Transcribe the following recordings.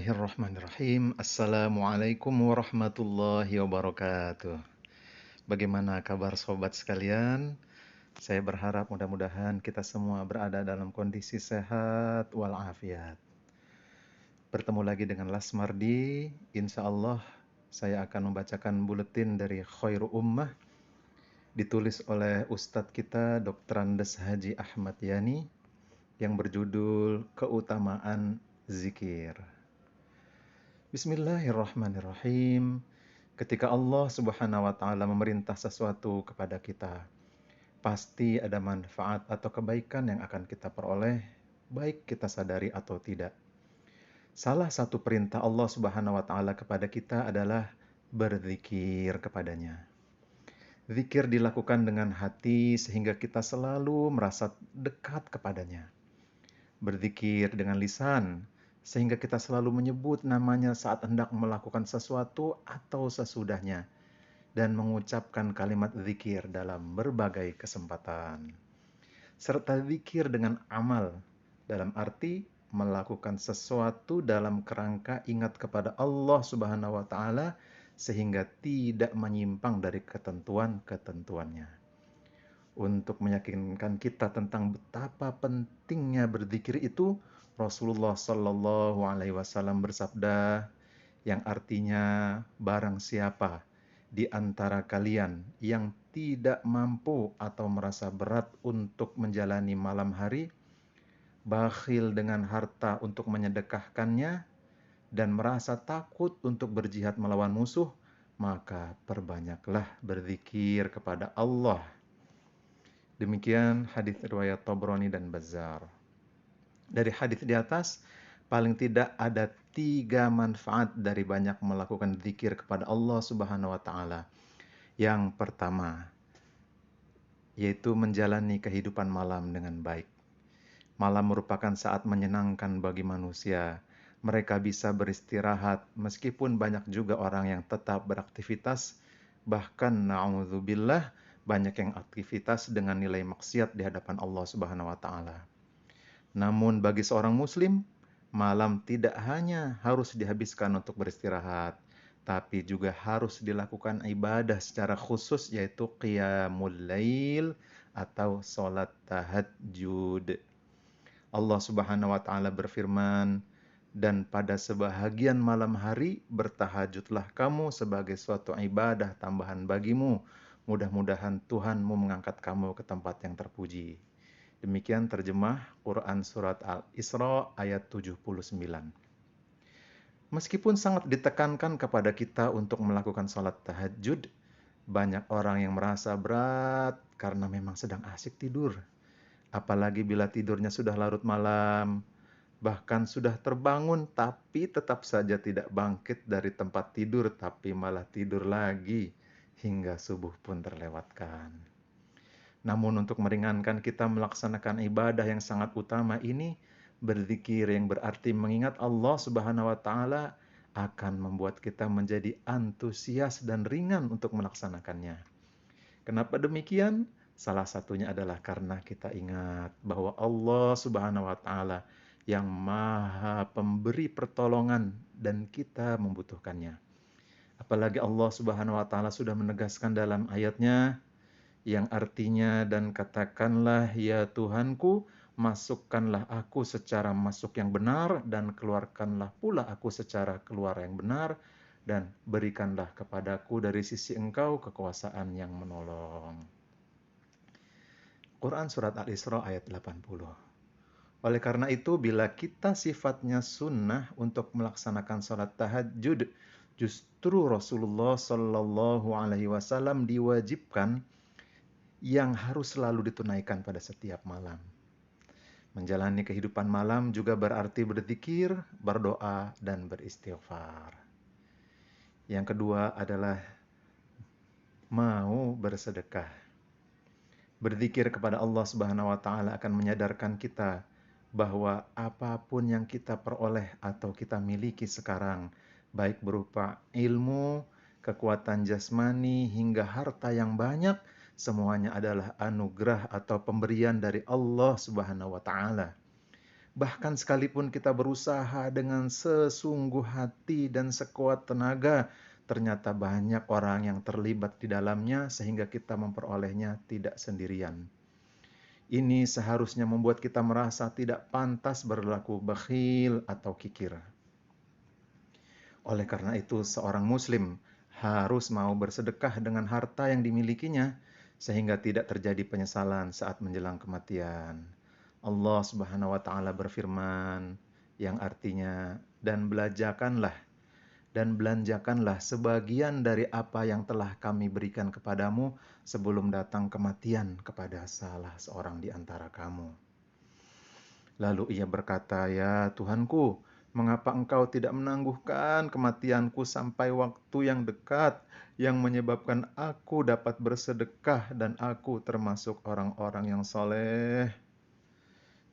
Bismillahirrahmanirrahim. Assalamualaikum warahmatullahi wabarakatuh. Bagaimana kabar sobat sekalian? Saya berharap mudah-mudahan kita semua berada dalam kondisi sehat walafiat. Bertemu lagi dengan Lasmardi. Insya Allah saya akan membacakan buletin dari Khairu Ummah, ditulis oleh Ustadz kita Dr. Andes Haji Ahmad Yani, yang berjudul Keutamaan Zikir. Bismillahirrahmanirrahim. Ketika Allah Subhanahu wa taala memerintah sesuatu kepada kita, pasti ada manfaat atau kebaikan yang akan kita peroleh, baik kita sadari atau tidak. Salah satu perintah Allah Subhanahu wa taala kepada kita adalah berzikir kepadanya. Zikir dilakukan dengan hati sehingga kita selalu merasa dekat kepadanya. Berzikir dengan lisan sehingga kita selalu menyebut namanya saat hendak melakukan sesuatu atau sesudahnya, dan mengucapkan kalimat zikir dalam berbagai kesempatan. Serta zikir dengan amal, dalam arti melakukan sesuatu dalam kerangka ingat kepada Allah Subhanahu wa taala sehingga tidak menyimpang dari ketentuan-ketentuannya. Untuk meyakinkan kita tentang betapa pentingnya berzikir itu, Rasulullah Shallallahu Alaihi Wasallam bersabda, yang artinya barang siapa di antara kalian yang tidak mampu atau merasa berat untuk menjalani malam hari, bakhil dengan harta untuk menyedekahkannya, dan merasa takut untuk berjihad melawan musuh, maka perbanyaklah berzikir kepada Allah. Demikian hadis riwayat Tabrani dan Bazzar. Dari hadis di atas, paling tidak ada 3 manfaat dari banyak melakukan zikir kepada Allah Subhanahu wa taala. Yang pertama, yaitu menjalani kehidupan malam dengan baik. Malam merupakan saat menyenangkan bagi manusia. Mereka bisa beristirahat meskipun banyak juga orang yang tetap beraktivitas, bahkan na'udzubillah banyak yang aktivitas dengan nilai maksiat di hadapan Allah Subhanahu wa taala. Namun bagi seorang muslim, malam tidak hanya harus dihabiskan untuk beristirahat, tapi juga harus dilakukan ibadah secara khusus, yaitu qiyamul lail atau salat tahajud. Allah Subhanahu wa taala berfirman, dan pada sebahagian malam hari bertahajudlah kamu sebagai suatu ibadah tambahan bagimu. Mudah-mudahan Tuhanmu mengangkat kamu ke tempat yang terpuji. Demikian terjemah Quran Surat Al-Isra ayat 79. Meskipun sangat ditekankan kepada kita untuk melakukan salat tahajud, banyak orang yang merasa berat karena memang sedang asyik tidur. Apalagi bila tidurnya sudah larut malam, bahkan sudah terbangun tapi tetap saja tidak bangkit dari tempat tidur, tapi malah tidur lagi hingga subuh pun terlewatkan. Namun untuk meringankan kita melaksanakan ibadah yang sangat utama ini, berzikir yang berarti mengingat Allah Subhanahu wa taala akan membuat kita menjadi antusias dan ringan untuk melaksanakannya. Kenapa demikian? Salah satunya adalah karena kita ingat bahwa Allah Subhanahu wa taala yang Maha Pemberi pertolongan dan kita membutuhkannya. Apalagi Allah Subhanahu wa taala sudah menegaskan dalam ayatnya yang artinya, dan katakanlah ya Tuhanku, masukkanlah aku secara masuk yang benar dan keluarkanlah pula aku secara keluar yang benar, dan berikanlah kepadaku dari sisi Engkau kekuasaan yang menolong. Quran Surat Al-Isra ayat 80. Oleh karena itu, bila kita sifatnya sunnah untuk melaksanakan sholat tahajud, justru Rasulullah Shallallahu Alaihi Wasallam diwajibkan yang harus selalu ditunaikan pada setiap malam. Menjalani kehidupan malam juga berarti berzikir, berdoa, dan beristighfar. Yang kedua adalah mau bersedekah. Berzikir kepada Allah Subhanahu wa taala akan menyadarkan kita bahwa apapun yang kita peroleh atau kita miliki sekarang, baik berupa ilmu, kekuatan jasmani, hingga harta yang banyak, semuanya adalah anugerah atau pemberian dari Allah Subhanahu wa taala. Bahkan sekalipun kita berusaha dengan sesungguh hati dan sekuat tenaga, ternyata banyak orang yang terlibat di dalamnya sehingga kita memperolehnya tidak sendirian. Ini seharusnya membuat kita merasa tidak pantas berlaku bakhil atau kikir. Oleh karena itu, seorang muslim harus mau bersedekah dengan harta yang dimilikinya, sehingga tidak terjadi penyesalan saat menjelang kematian. Allah Subhanahu wa Ta'ala berfirman, yang artinya, dan belanjakanlah sebagian dari apa yang telah kami berikan kepadamu sebelum datang kematian kepada salah seorang di antara kamu. Lalu ia berkata, "Ya Tuhanku, mengapa engkau tidak menangguhkan kematianku sampai waktu yang dekat, yang menyebabkan aku dapat bersedekah dan aku termasuk orang-orang yang soleh?"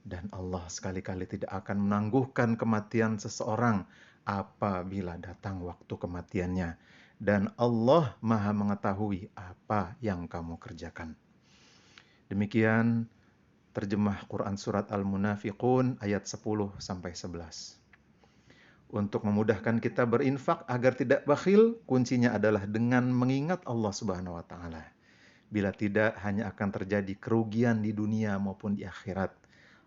Dan Allah sekali-kali tidak akan menangguhkan kematian seseorang apabila datang waktu kematiannya. Dan Allah Maha mengetahui apa yang kamu kerjakan. Demikian terjemah Quran Surat Al-Munafiqun ayat 10-11. Untuk memudahkan kita berinfak agar tidak bakhil, kuncinya adalah dengan mengingat Allah Subhanahu wa Ta'ala. Bila tidak, hanya akan terjadi kerugian di dunia maupun di akhirat.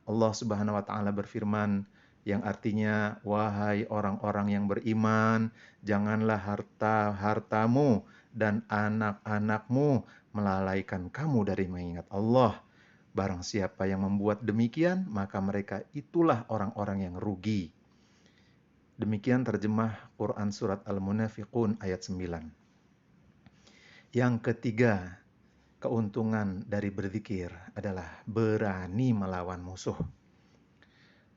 Allah Subhanahu wa Ta'ala berfirman, yang artinya, "Wahai orang-orang yang beriman, janganlah harta-hartamu dan anak-anakmu melalaikan kamu dari mengingat Allah. Barang siapa yang membuat demikian, maka mereka itulah orang-orang yang rugi." Demikian terjemah Quran Surat Al-Munafiqun ayat 9. Yang ketiga, keuntungan dari berzikir adalah berani melawan musuh.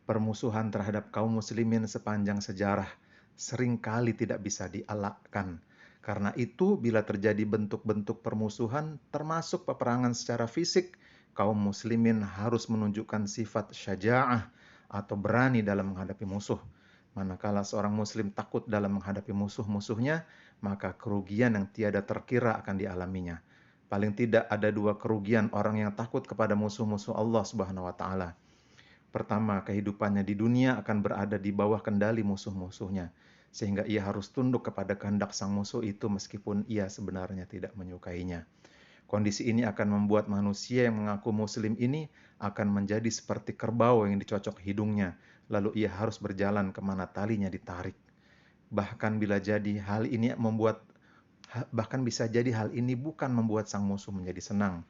Permusuhan terhadap kaum muslimin sepanjang sejarah seringkali tidak bisa dielakkan. Karena itu, bila terjadi bentuk-bentuk permusuhan, termasuk peperangan secara fisik, kaum muslimin harus menunjukkan sifat syaja'ah atau berani dalam menghadapi musuh. Manakala seorang muslim takut dalam menghadapi musuh-musuhnya, maka kerugian yang tiada terkira akan dialaminya. Paling tidak ada dua kerugian orang yang takut kepada musuh-musuh Allah Subhanahu wa Ta'ala. Pertama, kehidupannya di dunia akan berada di bawah kendali musuh-musuhnya, sehingga ia harus tunduk kepada kehendak sang musuh itu meskipun ia sebenarnya tidak menyukainya. Kondisi ini akan membuat manusia yang mengaku muslim ini akan menjadi seperti kerbau yang dicocok hidungnya, lalu ia harus berjalan kemana talinya ditarik. Bahkan bisa jadi hal ini bukan membuat sang musuh menjadi senang,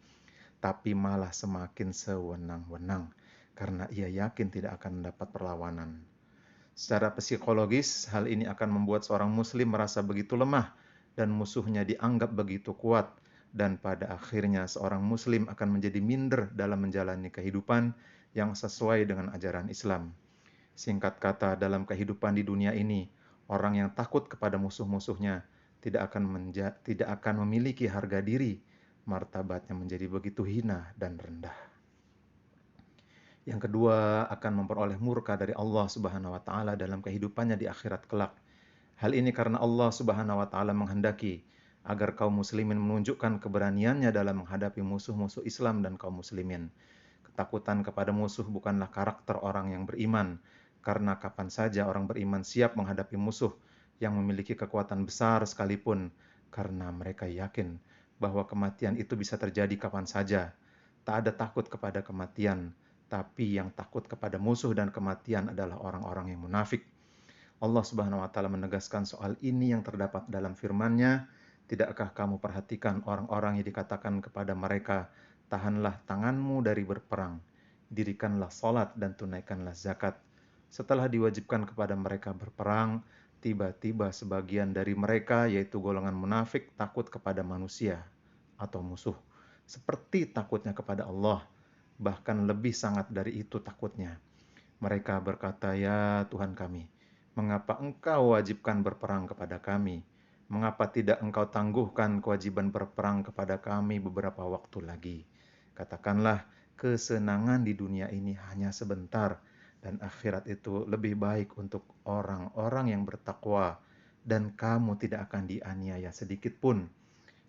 tapi malah semakin sewenang-wenang, karena ia yakin tidak akan mendapat perlawanan. Secara psikologis, hal ini akan membuat seorang muslim merasa begitu lemah dan musuhnya dianggap begitu kuat, dan pada akhirnya seorang muslim akan menjadi minder dalam menjalani kehidupan yang sesuai dengan ajaran Islam. Singkat kata, dalam kehidupan di dunia ini, orang yang takut kepada musuh-musuhnya tidak akan memiliki harga diri, martabatnya menjadi begitu hina dan rendah. Yang kedua, akan memperoleh murka dari Allah Subhanahu wa Ta'ala dalam kehidupannya di akhirat kelak. Hal ini karena Allah Subhanahu wa Ta'ala menghendaki agar kaum muslimin menunjukkan keberaniannya dalam menghadapi musuh-musuh Islam dan kaum muslimin. Ketakutan kepada musuh bukanlah karakter orang yang beriman, karena kapan saja orang beriman siap menghadapi musuh yang memiliki kekuatan besar sekalipun, karena mereka yakin bahwa kematian itu bisa terjadi kapan saja. Tak ada takut kepada kematian, tapi yang takut kepada musuh dan kematian adalah orang-orang yang munafik. Allah Subhanahu wa Ta'ala menegaskan soal ini yang terdapat dalam firman-Nya, "Tidakkah kamu perhatikan orang-orang yang dikatakan kepada mereka, tahanlah tanganmu dari berperang, dirikanlah salat dan tunaikanlah zakat. Setelah diwajibkan kepada mereka berperang, tiba-tiba sebagian dari mereka, yaitu golongan munafik, takut kepada manusia atau musuh, seperti takutnya kepada Allah. Bahkan lebih sangat dari itu takutnya. Mereka berkata, 'Ya Tuhan kami, mengapa Engkau wajibkan berperang kepada kami? Mengapa tidak Engkau tangguhkan kewajiban berperang kepada kami beberapa waktu lagi?' Katakanlah, kesenangan di dunia ini hanya sebentar, dan akhirat itu lebih baik untuk orang-orang yang bertakwa, dan kamu tidak akan dianiaya sedikit pun.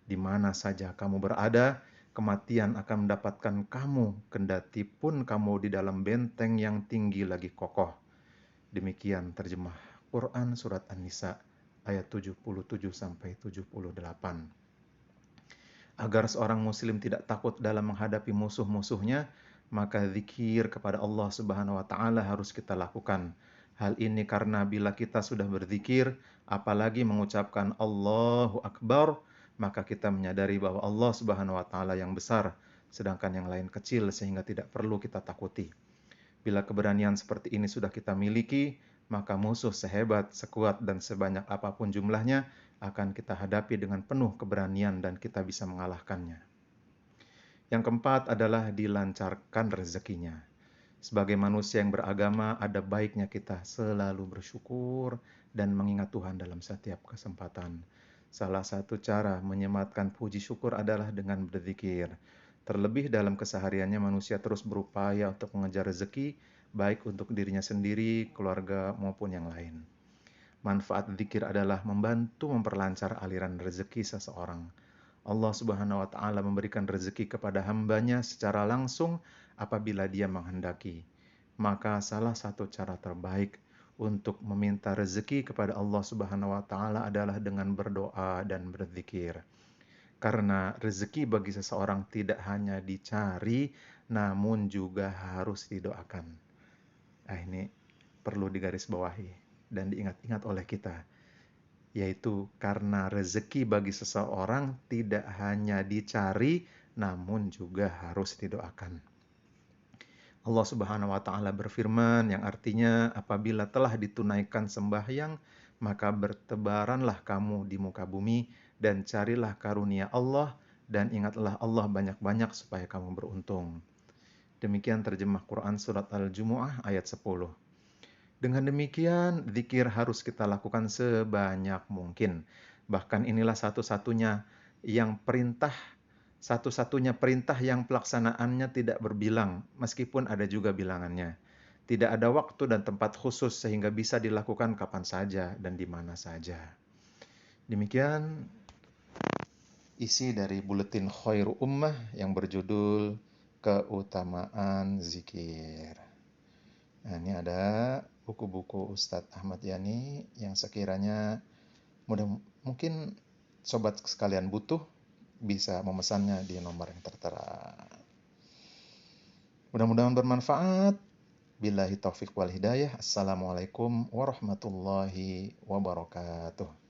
Di mana saja kamu berada, Kematian akan mendapatkan kamu, kendati pun kamu di dalam benteng yang tinggi lagi kokoh. Demikian terjemah Quran Surat An-Nisa ayat 77-78. Agar seorang muslim tidak takut dalam menghadapi musuh-musuhnya, maka zikir kepada Allah Subhanahu wa taala harus kita lakukan. Hal ini karena bila kita sudah berzikir, apalagi mengucapkan Allahu Akbar, maka kita menyadari bahwa Allah Subhanahu wa taala yang besar, sedangkan yang lain kecil sehingga tidak perlu kita takuti. Bila keberanian seperti ini sudah kita miliki, maka musuh sehebat, sekuat, dan sebanyak apapun jumlahnya akan kita hadapi dengan penuh keberanian dan kita bisa mengalahkannya. Yang keempat adalah dilancarkan rezekinya. Sebagai manusia yang beragama, ada baiknya kita selalu bersyukur dan mengingat Tuhan dalam setiap kesempatan. Salah satu cara menyematkan puji syukur adalah dengan berzikir. Terlebih dalam kesehariannya manusia terus berupaya untuk mengejar rezeki, baik untuk dirinya sendiri, keluarga, maupun yang lain. Manfaat zikir adalah membantu memperlancar aliran rezeki seseorang. Allah Subhanahu wa taala memberikan rezeki kepada hambanya secara langsung apabila dia menghendaki. Maka salah satu cara terbaik untuk meminta rezeki kepada Allah Subhanahu wa taala adalah dengan berdoa dan berzikir. Karena rezeki bagi seseorang tidak hanya dicari, namun juga harus didoakan. Nah, ini perlu digarisbawahi dan diingat-ingat oleh kita, yaitu karena rezeki bagi seseorang tidak hanya dicari, namun juga harus didoakan. Allah Subhanahu wa taala berfirman yang artinya apabila telah ditunaikan sembahyang, maka bertebaranlah kamu di muka bumi dan carilah karunia Allah dan ingatlah Allah banyak-banyak supaya kamu beruntung. Demikian terjemah Quran Surat Al-Jumu'ah ayat 10. Dengan demikian, zikir harus kita lakukan sebanyak mungkin. Bahkan inilah satu-satunya perintah yang pelaksanaannya tidak berbilang, meskipun ada juga bilangannya. Tidak ada waktu dan tempat khusus sehingga bisa dilakukan kapan saja dan di mana saja. Demikian isi dari buletin Khairu Ummah yang berjudul Keutamaan Zikir. Nah, ini ada buku-buku Ustadz Ahmad Yani yang sekiranya mungkin sobat sekalian butuh, bisa memesannya di nomor yang tertera. Mudah-mudahan bermanfaat. Billahi taufik wal hidayah. Assalamualaikum warahmatullahi wabarakatuh.